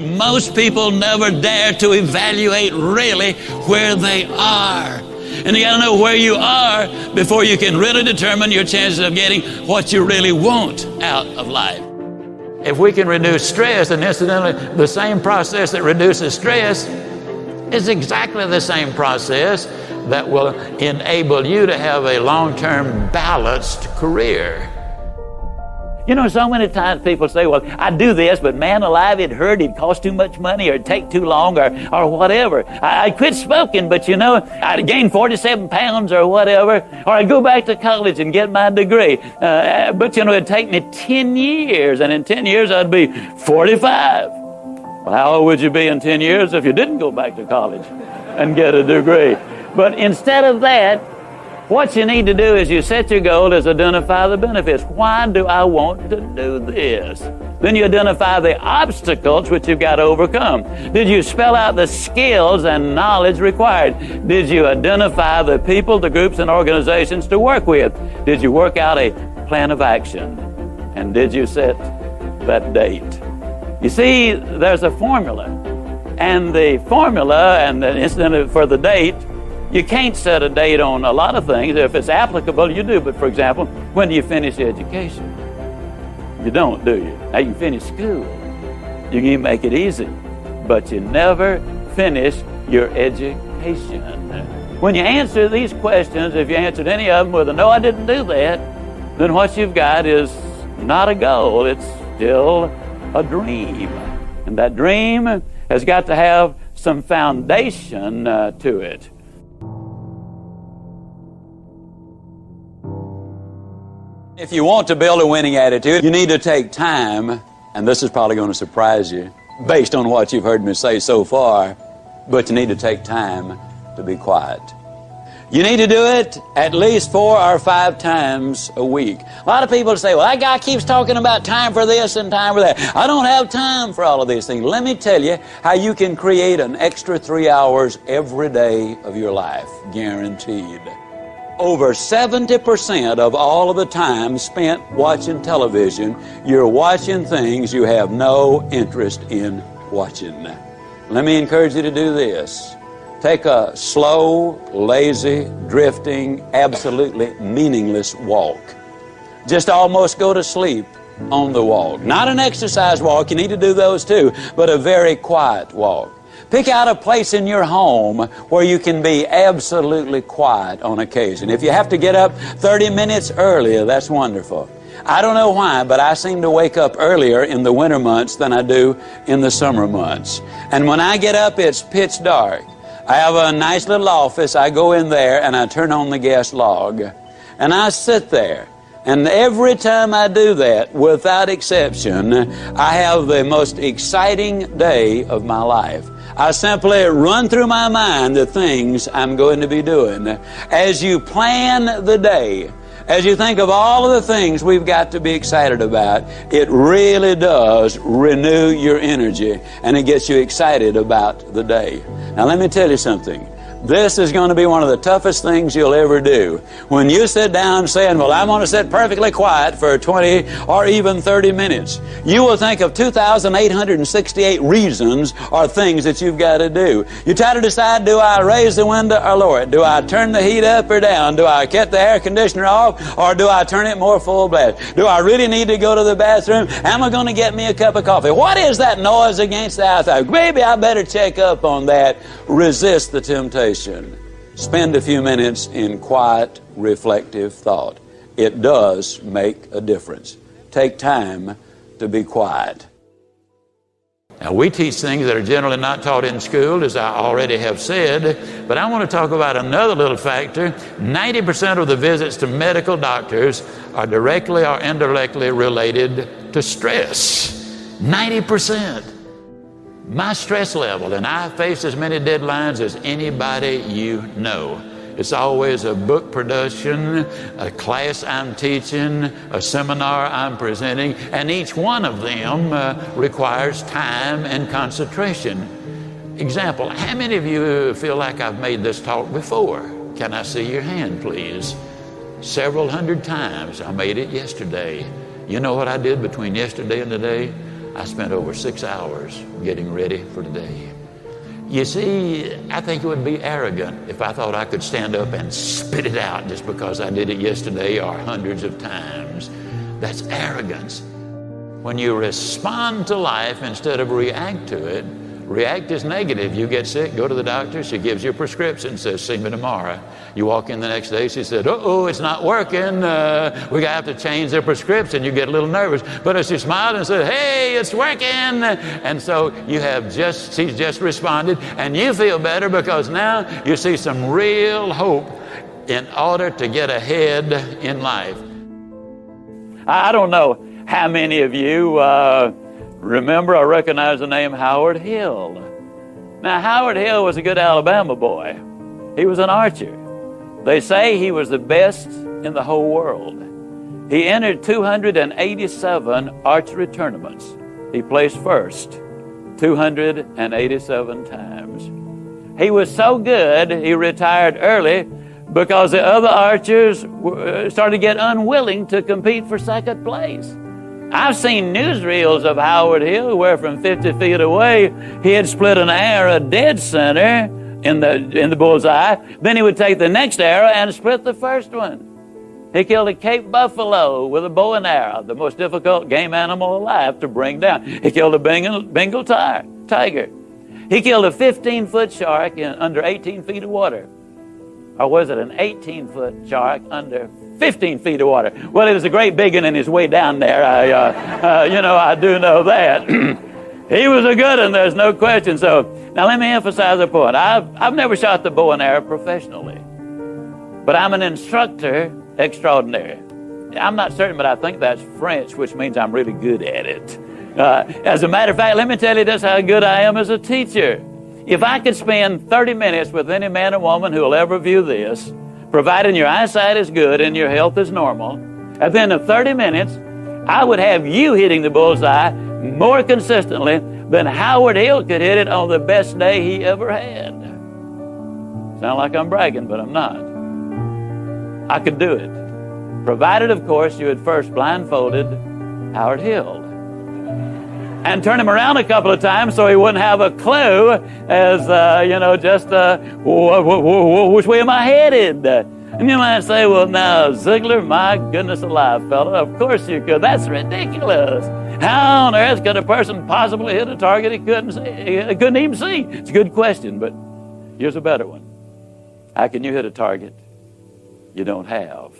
think most people never dare to evaluate really where they are. And you got to know where you are before you can really determine your chances of getting what you really want out of life. If we can reduce stress, and incidentally, the same process that reduces stress is exactly the same process that will enable you to have a long-term balanced career. You know, so many times people say, well, I do this, but man alive, it hurt, it cost too much money, or it take too long, or whatever. I quit smoking, but you know, I'd gain 47 pounds or whatever, or I'd go back to college and get my degree. But you know, it'd take me 10 years, and in 10 years I'd be 45. Well, how old would you be in 10 years if you didn't go back to college and get a degree? But instead of that, what you need to do is you set your goal is identify the benefits. Why do I want to do this? Then you identify the obstacles which you've got to overcome. Did you spell out the skills and knowledge required? Did you identify the people, the groups, and organizations to work with? Did you work out a plan of action? And did you set that date? You see, there's a formula. And the formula, and incidentally for the date, you can't set a date on a lot of things. If it's applicable, you do. But for example, when do you finish education? You don't, do you? Now you finish school. You can make it easy. But you never finish your education. When you answer these questions, if you answered any of them with a no, I didn't do that, then what you've got is not a goal. It's still a dream. And that dream has got to have some foundation to it. If you want to build a winning attitude, you need to take time, and this is probably going to surprise you based on what you've heard me say so far, but you need to take time to be quiet. You need to do it at least 4 or 5 times a week. A lot of people say, well, that guy keeps talking about time for this and time for that. I don't have time for all of these things. Let me tell you how you can create an extra 3 hours every day of your life, guaranteed. Over 70% of all of the time spent watching television, you're watching things you have no interest in watching. Let me encourage you to do this. Take a slow, lazy, drifting, absolutely meaningless walk. Just almost go to sleep on the walk. Not an exercise walk, you need to do those too, but a very quiet walk. Pick out a place in your home where you can be absolutely quiet on occasion. If you have to get up 30 minutes earlier, that's wonderful. I don't know why, but I seem to wake up earlier in the winter months than I do in the summer months. And when I get up, it's pitch dark. I have a nice little office. I go in there and I turn on the gas log. And I sit there. And every time I do that, without exception, I have the most exciting day of my life. I simply run through my mind the things I'm going to be doing. As you plan the day, as you think of all of the things we've got to be excited about, it really does renew your energy and it gets you excited about the day. Now let me tell you something. This is going to be one of the toughest things you'll ever do. When you sit down saying, well, I'm going to sit perfectly quiet for 20 or even 30 minutes, you will think of 2,868 reasons or things that you've got to do. You try to decide, do I raise the window or lower it? Do I turn the heat up or down? Do I cut the air conditioner off or do I turn it more full blast? Do I really need to go to the bathroom? Am I going to get me a cup of coffee? What is that noise against the outside? Maybe I better check up on that. Resist the temptation. Spend a few minutes in quiet, reflective thought. It does make a difference. Take time to be quiet. Now, we teach things that are generally not taught in school, as I already have said, but I want to talk about another little factor. 90% of the visits to medical doctors are directly or indirectly related to stress. 90%. My stress level, and I face as many deadlines as anybody you know. It's always a book production, a class I'm teaching, a seminar I'm presenting, and each one of them requires time and concentration. Example, how many of you feel like I've made this talk before? Can I see your hand, please? Several hundred times. I made it yesterday. You know what I did between yesterday and today? I spent over 6 hours getting ready for today. You see, I think it would be arrogant if I thought I could stand up and spit it out just because I did it yesterday or hundreds of times. That's arrogance. When you respond to life instead of react to it, react is negative. You get sick, go to the doctor, she gives you a prescription, says, see me tomorrow. You walk in the next day, she said, uh-oh, it's not working. We have to change the prescription. You get a little nervous. But if she smiled and said, hey, it's working. And so she's just responded, and you feel better because now you see some real hope in order to get ahead in life. I don't know how many of you remember or recognize the name Howard Hill. Now, Howard Hill was a good Alabama boy. He was an archer. They say he was the best in the whole world. He entered 287 archery tournaments. He placed first 287 times. He was so good, he retired early because the other archers started to get unwilling to compete for second place. I've seen newsreels of Howard Hill where from 50 feet away he had split an arrow dead center in the bullseye. Then he would take the next arrow and split the first one. He killed a Cape buffalo with a bow and arrow, the most difficult game animal alive to bring down. He killed a Bengal tiger. He killed a 15-foot shark in under 18 feet of water. Or was it an 18-foot shark under 15 feet of water? Well, it was a great big one in his way down there. I do know that. He was a good one, there's no question. So now let me emphasize a point. I've never shot the bow and arrow professionally, but I'm an instructor extraordinary. I'm not certain, but I think that's French, which means I'm really good at it. As a matter of fact, let me tell you just how good I am as a teacher. If I could spend 30 minutes with any man or woman who will ever view this, providing your eyesight is good and your health is normal, at the end of 30 minutes, I would have you hitting the bullseye more consistently than Howard Hill could hit it on the best day he ever had. Sound like I'm bragging, but I'm not. I could do it. Provided, of course, you had first blindfolded Howard Hill and turn him around a couple of times so he wouldn't have a clue as, which way am I headed? And you might say, well, now, Ziglar, my goodness alive, fella, of course you could. That's ridiculous. How on earth could a person possibly hit a target he couldn't even see? It's a good question, but here's a better one. How can you hit a target you don't have?